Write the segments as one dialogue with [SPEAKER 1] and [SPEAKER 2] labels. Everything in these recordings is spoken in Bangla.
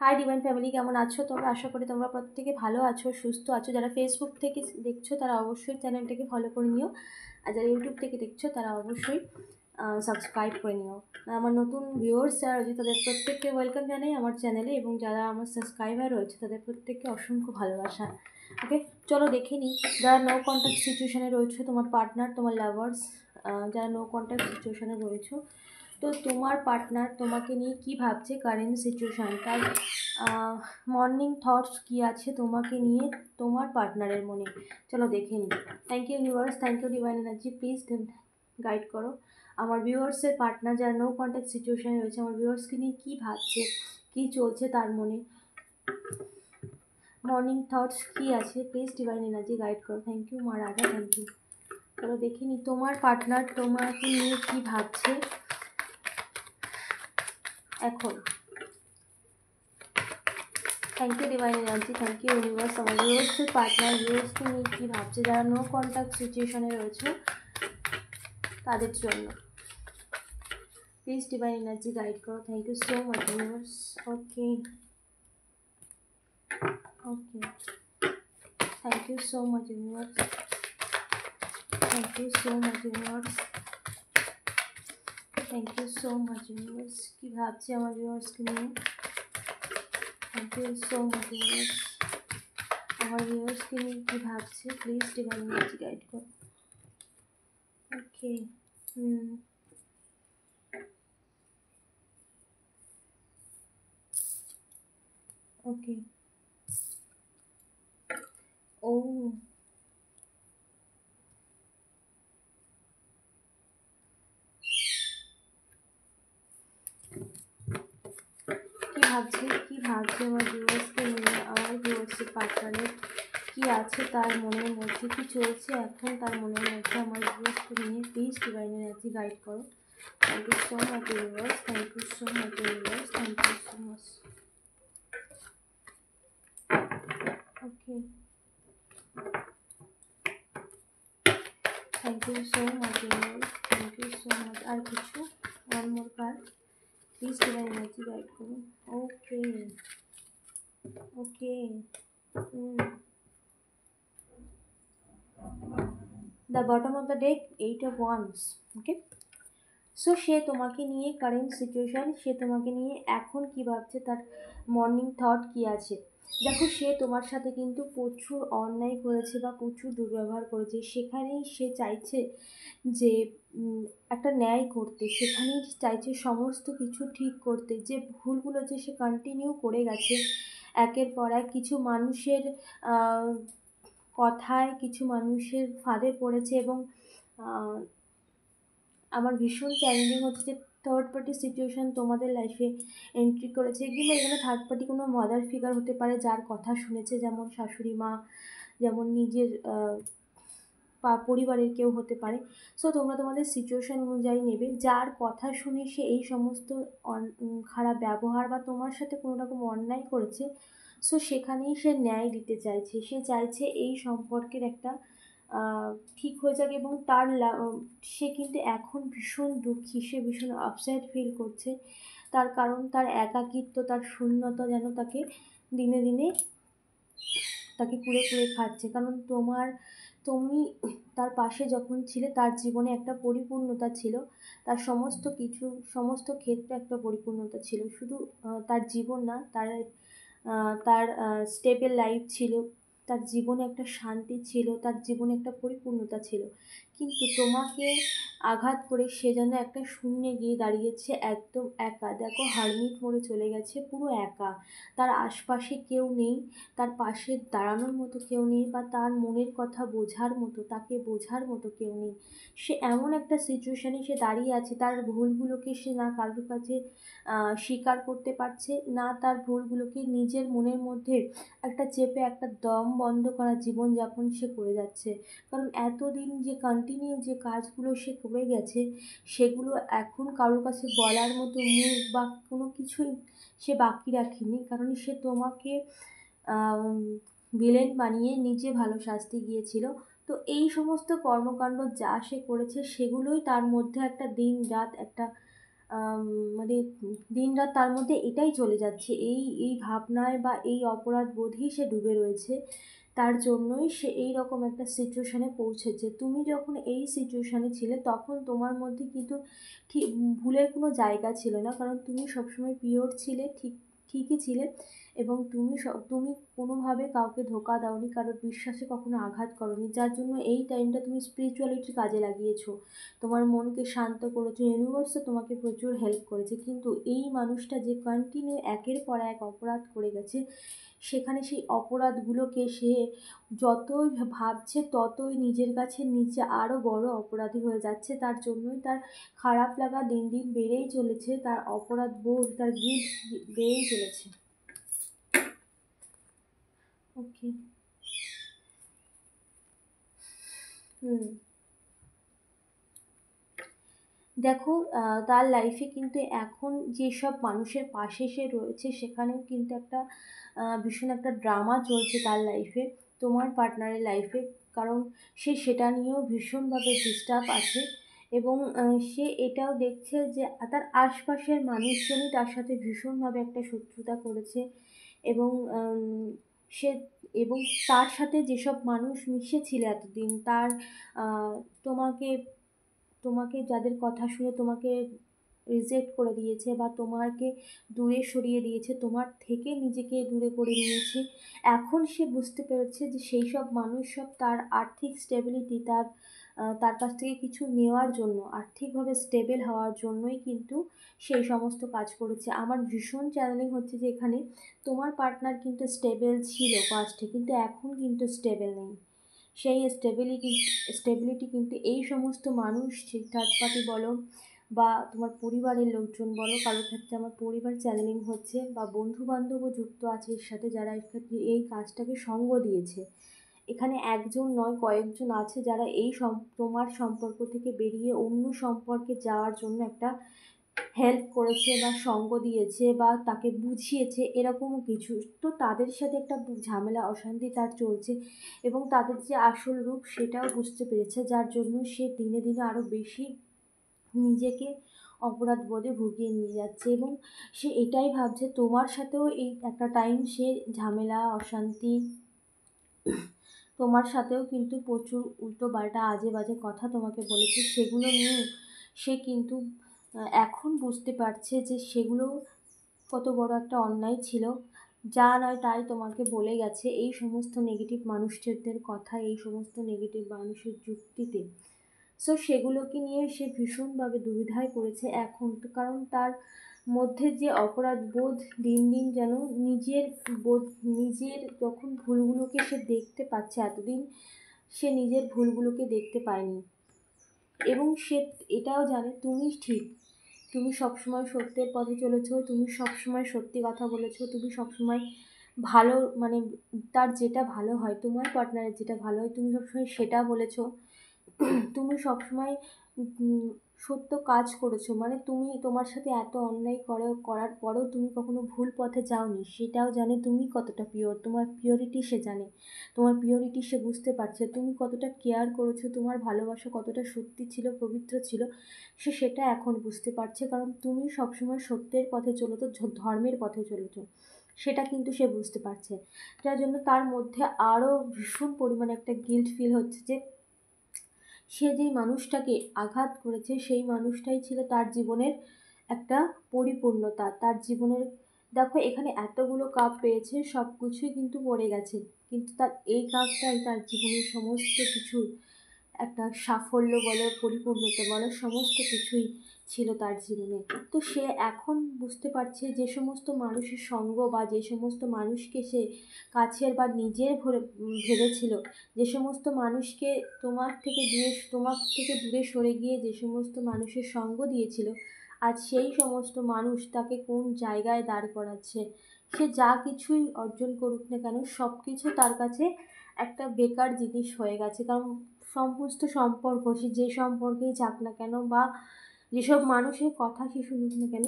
[SPEAKER 1] হাই ডিভাইন ফ্যামিলি, কেমন আছো তোমরা? আশা করি তোমরা প্রত্যেকে ভালো আছো, সুস্থ আছো। যারা ফেসবুক থেকে দেখছো তারা অবশ্যই চ্যানেলটাকে ফলো করে নিও, আর যারা ইউটিউব থেকে দেখছো তারা অবশ্যই সাবস্ক্রাইব করে নিও। আমার নতুন ভিউয়ার্স যারা রয়েছে তাদের প্রত্যেককে ওয়েলকাম জানাই আমার চ্যানেলে, এবং যারা আমার সাবস্ক্রাইবার রয়েছে তাদের প্রত্যেককে অসংখ্য ভালোবাসা। ওকে, চলো দেখে নিই। যারা নো কন্ট্যাক্ট সিচুয়েশানে রয়েছে, তোমার পার্টনার, তোমার লাভার্স, যারা নো কন্ট্যাক্ট সিচুয়েশানে রয়েছে, তো তোমার পার্টনার তোমাকে নিয়ে কি ভাবছে, কারেন্ট সিচুয়েশান, তার মর্নিং থটস কি আছে তোমাকে নিয়ে তোমার পার্টনারের মনে। চলো দেখে নিই। Thank you universe, thank you divine energy, please guide করো আমার ভিউয়ার্সের পার্টনার যারা নো কন্ট্যাক্ট সিচুয়েশানে রয়েছে, আমার ভিউয়ার্সকে নিয়ে কী ভাবছে, কী চলছে তার মনে, মর্নিং থটস কী আছে, প্লিজ ডিভাইন এনার্জি গাইড করো। থ্যাংক ইউ মা রাধা, থ্যাংক ইউ। চলো দেখে নিই তোমার পার্টনার তোমাকে নিয়ে কী ভাবছে এখন। Thank you divine energy, thank you universe. আমার ভিউয়ার্সের পার্টনার ভিউয়ার্সকে নিয়ে কী ভাবছে যারা নো কন্ট্যাক্ট সিচুয়েশনে রয়েছে তাদের জন্য, প্লিজ ডিভাইন এনার্জি গাইড করো। Thank you so much universe. Okay okay, thank you so much universe, thank you so much universe, thank you so much universe. কী ভাবছে আমার ভিউয়ার্সকে নিয়ে, thank you so much universe. আমার ভিউয়ার্সকে নিয়ে কী ভাবছে, প্লিজ ডিভাইন এনার্জি গাইড করো। ওকে, ওকে, ও কী ভাবছে আমার ভিউয়ার্সকে নিয়ে, আমার ভিউয়ার্সের পার্টনারের কী আছে তার মনের মধ্যে, কী চলছে এখন তার মনের মধ্যে আমার ভিউয়ার্সকে নিয়ে, প্লিজ ডিভাইন এনার্জি গাইড করো। Thank you so much universe, thank you so much universe, thank you so much. Okay, thank you so much universe, thank you so much. আর কিছু, one more card, please divine energy guide করুন। Okay okay, the bottom of the deck, 8 of Wands। Okay, so সে তোমাকে নিয়ে কারেন্ট সিচুয়েশান, সে তোমাকে নিয়ে এখন কী ভাবছে, তার মর্নিং থট কী আছে। দেখো, সে তোমার সাথে কিন্তু প্রচুর অন্যায় করেছে বা প্রচুর দুর্ব্যবহার করেছে, সেখানেই সে চাইছে যে একটা ন্যায় করতে, সেখানেই চাইছে সমস্ত কিছু ঠিক করতে। যে ভুলগুলো যে সে কন্টিনিউ করে গেছে একের পর এক, কিছু মানুষের কথায়, কিছু মানুষের ফাঁদে পড়েছে, এবং আমার ভীষণ চ্যালেঞ্জিং হচ্ছে যে থার্ড পার্টি সিচুয়েশান তোমাদের লাইফে এন্ট্রি করেছে, কিংবা এখানে থার্ড পার্টি কোনো মাদার ফিগার হতে পারে যার কথা শুনেছে, যেমন শাশুড়ি মা, যেমন নিজের পরিবারের কেউ হতে পারে। সো তোমরা তোমাদের সিচুয়েশান অনুযায়ী নেবে। যার কথা শুনে সে এই সমস্ত খারাপ ব্যবহার বা তোমার সাথে কোনো রকম অন্যায় করেছে, সো সেখানেই সে ন্যায় দিতে চাইছে। সে চাইছে এই সম্পর্কের একটা ঠিক হয়ে যাক, এবং তার সে কিন্তু এখন ভীষণ দুঃখী, সে ভীষণ আপসেট ফিল করছে। তার কারণ তার একাকিত্ব, তার শূন্যতা যেন তাকে দিনে দিনে তাকে কুড়ে কুড়ে খাচ্ছে। কারণ তুমি তার পাশে যখন ছিলে, তার জীবনে একটা পরিপূর্ণতা ছিল, তার সমস্ত কিছু, সমস্ত ক্ষেত্রে একটা পরিপূর্ণতা ছিল। শুধু তার জীবন না, তার স্টেবল লাইফ ছিল, তার জীবনে একটা শান্তি ছিল, তার জীবনে একটা পরিপূর্ণতা ছিল। কিন্তু তোমাকে আঘাত করে সে যেন একটা শূন্যে গিয়ে দাঁড়িয়েছে, একদম একা। দেখো, হারমিট মোড়ে চলে গেছে, পুরো একা। তার আশপাশে কেউ নেই, তার পাশে দাঁড়ানোর মতো কেউ নেই, বা তার মনের কথা বোঝার মতো, তাকে বোঝার মতো কেউ নেই। সে এমন একটা সিচুয়েশানে সে দাঁড়িয়ে আছে, তার ভুলগুলোকে সে না কারোর কাছে স্বীকার করতে পারছে না, তার ভুলগুলোকে নিজের মনের মধ্যে একটা চেপে একটা দম বন্ধ করা জীবনযাপন সে করে যাচ্ছে। কারণ এতদিন যে কন্টিনিউ যে কাজগুলো সে করে গেছে, সেগুলো এখন কারোর কাছে বলার মতো মুখ বা কোনো কিছুই সে বাকি রাখেনি। কারণ সে তোমাকে ভিলেন বানিয়ে নিজে ভালো সাজতে গিয়েছিল। তো এই সমস্ত কর্মকাণ্ড যা সে করেছে, সেগুলোই তার মধ্যে একটা দিন রাত একটা মানে দিনরাত তার মধ্যে এটাই চলে যাচ্ছে, এই এই ভাবনায় বা এই অপরাধ বোধেই সে ডুবে রয়েছে। তার জন্যই সে এই রকম একটা সিচুয়েশানে পৌঁছেছে। তুমি যখন এই সিচুয়েশানে ছিলে তখন তোমার মধ্যে কিন্তু ঠিক ভুলের কোনো জায়গা ছিল না, কারণ তুমি সবসময় পিওর ছিলে, ঠিকই ছিলে, এবং তুমি কোনোভাবে কাউকে ধোঁকা দাওনি, কারোর বিশ্বাসে কখনো আঘাত করোনি, যার জন্য এই টাইমটা তুমি স্পিরিচুয়ালিটির কাজে লাগিয়েছো, তোমার মনকে শান্ত করেছো, ইউনিভার্সও তোমাকে প্রচুর হেল্প করেছে। কিন্তু এই মানুষটা যে কন্টিনিউ একের পর এক অপরাধ করে গেছে, সেখানে সেই অপরাধগুলোকে সে যতই ভাবছে ততই নিজের কাছে নিজে আরও বড় অপরাধী হয়ে যাচ্ছে। তার জন্যই তার খারাপ লাগা দিন দিন বেড়েই চলেছে, তার অপরাধ বোধ, তার গিল্ট বেড়েই চলেছে। ওকে। হুম। দেখো, তার লাইফে কিন্তু এখন যেসব মানুষের পাশে সে রয়েছে সেখানেও কিন্তু একটা ভীষণ একটা ড্রামা চলছে তার লাইফে, তোমার পার্টনারের লাইফে। কারণ সে সেটা নিয়েও ভীষণভাবে ডিস্টার্ব আছে, এবং সে এটাও দেখছে যে তার আশপাশের মানুষজনই তার সাথে ভীষণভাবে একটা শত্রুতা করেছে, এবং সে এবং তার সাথে যেসব মানুষ মিশেছিল এতদিন, তার তোমাকে তোমাকে যাদের কথা শুনে তোমাকে রিজেক্ট করে দিয়েছে বা তোমাকে দূরে সরিয়ে দিয়েছে, তোমার থেকে নিজেকে দূরে করে নিয়েছে, এখন সে বুঝতে পেরেছে যে সেই সব মানুষ সব তার আর্থিক স্টেবিলিটি, তার কাছ থেকে কিছু নেওয়ার জন্য, আর্থিকভাবে স্টেবল হওয়ার জন্যই কিন্তু সেই সমস্ত কাজ করেছে। আমার ভীষণ চ্যালেঞ্জিং হচ্ছে যে এখানে তোমার পার্টনার কিন্তু স্টেবল ছিল পাস্টে, কিন্তু এখন কিন্তু স্টেবল নেই। সেই স্টেবিলিটি কিন্তু এই সমস্ত মানুষ, থার্ড পার্টি বলো বা তোমার পরিবারের লোকজন বলো, কারোর ক্ষেত্রে আমার পরিবার চ্যানেলিং হচ্ছে বা বন্ধু বান্ধবও যুক্ত আছে এর সাথে, যারা এর ক্ষেত্রে এই কাজটাকে সঙ্গ দিয়েছে। এখানে একজন নয়, কয়েকজন আছে যারা এই তোমার সম্পর্ক থেকে বেরিয়ে অন্য সম্পর্কে যাওয়ার জন্য একটা হেল্প করেছে বা সঙ্গ দিয়েছে বা তাকে বুঝিয়েছে, এরকমও কিছু। তো তাদের সাথে একটা ঝামেলা অশান্তি তার চলছে, এবং তাদের যে আসল রূপ সেটাও বুঝতে পেরেছে, যার জন্য সে দিনে দিনে আরও বেশি নিজেকে অপরাধ বোধে ভুগিয়ে নিয়ে যাচ্ছে, এবং সে এটাই ভাবছে তোমার সাথেও এই একটা টাইম সে ঝামেলা অশান্তি, তোমার সাথেও কিন্তু প্রচুর উল্টো পাল্টা আজে বাজে কথা তোমাকে বলেছে, সেগুলো নিয়েও সে কিন্তু এখন বুঝতে পারছে যে সেগুলো কত বড় একটা অন্যায় ছিল। যা নয় তাই তোমাকে বলে গেছে এই সমস্ত নেগেটিভ মানুষদের কথা, এই সমস্ত নেগেটিভ মানুষের যুক্তিতে। সো সেগুলোকে নিয়ে সে ভীষণভাবে দুবিধায় পড়েছে এখন, তো কারণ তার মধ্যে যে অপরাধ বোধ দিন দিন যেন নিজের যখন ভুলগুলোকে সে দেখতে পাচ্ছে, এতদিন সে নিজের ভুলগুলোকে দেখতে পায়নি, এবং সে এটাও জানে তুমি ঠিক, তুমি সবসময় সত্যের পথে চলেছো, তুমি সবসময় সত্যি কথা বলেছো, তুমি সবসময় ভালো, মানে তার যেটা ভালো হয়, তোমার পার্টনারের যেটা ভালো হয় তুমি সবসময় সেটা বলেছো, তুমি সবসময় সত্য কাজ করেছো, মানে তুমি তোমার সাথে এত অন্যায় করার পরেও তুমি কখনো ভুল পথে যাওনি, সেটাও জানে তুমি কতটা পিওর, তোমার পিওরিটি সে জানে, তোমার পিওরিটি সে বুঝতে পারছে, তুমি কতটা কেয়ার করেছো, তোমার ভালোবাসা কতটা সত্যি ছিল, পবিত্র ছিল, সে সেটা এখন বুঝতে পারছে, কারণ তুমি সবসময় সত্যের পথে চলেছো, ধর্মের পথে চলেছো, সেটা কিন্তু সে বুঝতে পারছে। যার জন্য তার মধ্যে আরও ভীষণ পরিমাণে একটা গিল্ট ফিল হচ্ছে যে সে যেই মানুষটাকে আঘাত করেছে সেই মানুষটাই ছিল তার জীবনের একটা পরিপূর্ণতা, তার জীবনের। দেখো এখানে এতগুলো কাপ পেয়েছে, সব কিছুই কিন্তু পড়ে গেছে, কিন্তু তার এই কাপটাই তার জীবনের সমস্ত কিছুর একটা সাফল্য বলো, পরিপূর্ণতা বলো, সমস্ত কিছুই ছিল তার জীবনে। তো সে এখন বুঝতে পারছে যে সমস্ত মানুষের সঙ্গ বা যে সমস্ত মানুষকে সে কাছের বা নিজের ভেবেছিল, যে সমস্ত মানুষকে তোমার থেকে দূরে সরে গিয়ে যে সমস্ত মানুষের সঙ্গ দিয়েছিল, আজ সেই সমস্ত মানুষ তাকে কোন জায়গায় দাঁড় করাচ্ছে। সে যা কিছুই অর্জন করুক না কেন, সব কিছু তার কাছে একটা বেকার জিনিস হয়ে গেছে, কারণ সমস্ত সম্পর্ক, সে যে সম্পর্কেই যাক না কেন বা যেসব মানুষের কথা সে শুনুক না কেন,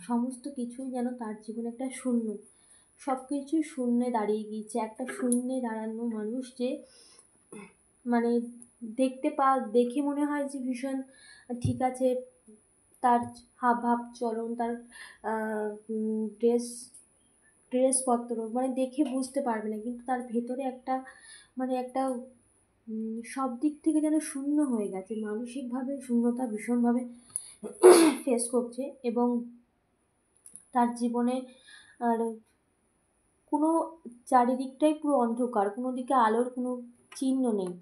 [SPEAKER 1] সমস্ত কিছুই যেন তার জীবনে একটা শূন্য, সব কিছুই শূন্যে দাঁড়িয়ে গিয়েছে, একটা শূন্যে দাঁড়ানো মানুষ যে মানে দেখে মনে হয় যে ভীষণ ঠিক আছে, তার হাবভাব চলন, তার ড্রেস ড্রেসপত্র মানে দেখে বুঝতে পারবে না, কিন্তু তার ভেতরে একটা মানে একটা সব দিক থেকে যেন শূন্য হয়ে গেছে, মানসিকভাবে শূন্যতা ভীষণভাবে ফেস করছে। এবং তার জীবনে আর কোনো চারিদিকটাই পুরো অন্ধকার, কোনো দিকে আলোর কোনো চিহ্ন নেই।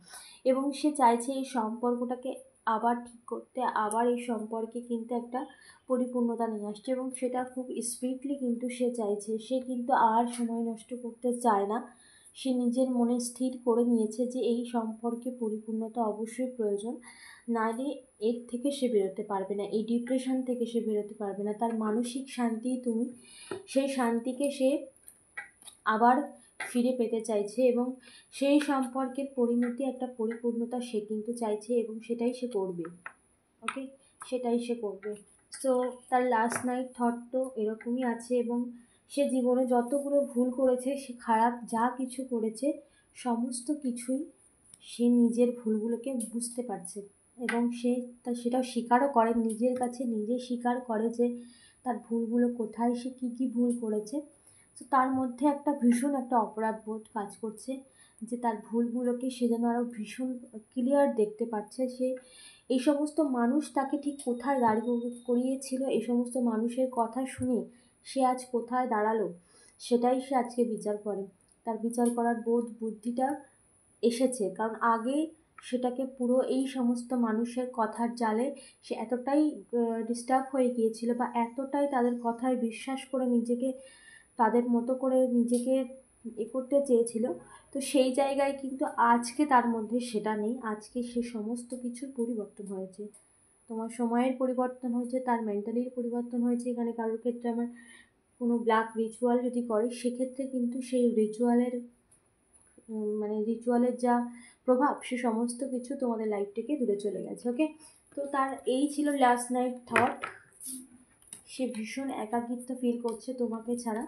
[SPEAKER 1] এবং সে চাইছে এই সম্পর্কটাকে আবার ঠিক করতে, আবার এই সম্পর্কে কিন্তু একটা পরিপূর্ণতা নিয়ে আসছে, এবং সেটা খুব স্পিডলি কিন্তু সে চাইছে। সে কিন্তু আর সময় নষ্ট করতে চায় না। সে নিজের মনে স্থির করে নিয়েছে যে এই সম্পর্কে পরিপূর্ণতা অবশ্যই প্রয়োজন, নাহলে এর থেকে সে বেরোতে পারবে না, এই ডিপ্রেশন থেকে সে বেরোতে পারবে না। তার মানসিক শান্তি তুমি, সেই শান্তিকে সে আবার ফিরে পেতে চাইছে, এবং সেই সম্পর্কের পরিণতি একটা পরিপূর্ণতা সে কিন্তু চাইছে, এবং সেটাই সে করবে। ওকে, সেটাই সে করবে। সো তার লাস্ট নাইট থট তো এরকমই আছে, এবং সে জীবনে যতগুলো ভুল করেছে, সে খারাপ যা কিছু করেছে, সমস্ত কিছুই সে নিজের ভুলগুলোকে বুঝতে পারছে, এবং সে সেটাও স্বীকারও করে, নিজের কাছে নিজে স্বীকার করে যে তার ভুলগুলো কোথায়, সে কী কী ভুল করেছে। তো তার মধ্যে একটা ভীষণ একটা অপরাধবোধ কাজ করছে, যে তার ভুলগুলোকে সে যেন আরও ভীষণ ক্লিয়ার দেখতে পাচ্ছে। সে এই সমস্ত মানুষ তাকে ঠিক কোথায় করিয়েছিল, এই সমস্ত মানুষের কথা শুনে সে আজ কোথায় দাঁড়ালো, সেটাই সে আজকে বিচার করে। তার বিচার করার বোধ বুদ্ধিটা এসেছে, কারণ আগে সেটাকে পুরো এই সমস্ত মানুষের কথার জালে সে এতটাই ডিস্টার্ব হয়ে গিয়েছিল, বা এতটাই তাদের কথায় বিশ্বাস করে নিজেকে তাদের মতো করে নিজেকে করতে চেয়েছিল। তো সেই জায়গায় কিন্তু আজকে তার মধ্যে সেটা নেই, আজকে সে সমস্ত কিছুর পরিবর্তন হয়েছে। তোমার সময়ের পরিবর্তন হয়েছে, তার মেন্টালির পরিবর্তন হয়েছে। এখানে কারোর ক্ষেত্রে আমার কোনো ব্ল্যাক রিচুয়াল যদি করে, সেক্ষেত্রে কিন্তু সেই রিচুয়ালের মানে রিচুয়ালের যা প্রভাব, সে সমস্ত কিছু তোমাদের লাইফ থেকে দূরে চলে গেছে। ওকে, তো তার এই ছিল লাস্ট নাইট থট। সে ভীষণ একাকিত্ব ফিল করছে তোমাকে ছাড়া।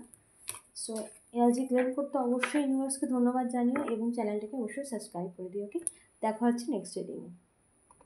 [SPEAKER 1] সো এনার্জি ক্লেম করতে অবশ্যই ইউনিভার্সকে ধন্যবাদ জানিও, এবং চ্যানেলটাকে অবশ্যই সাবস্ক্রাইব করে দিও। ওকে, দেখা হচ্ছে নেক্সট রিডিংয়ে।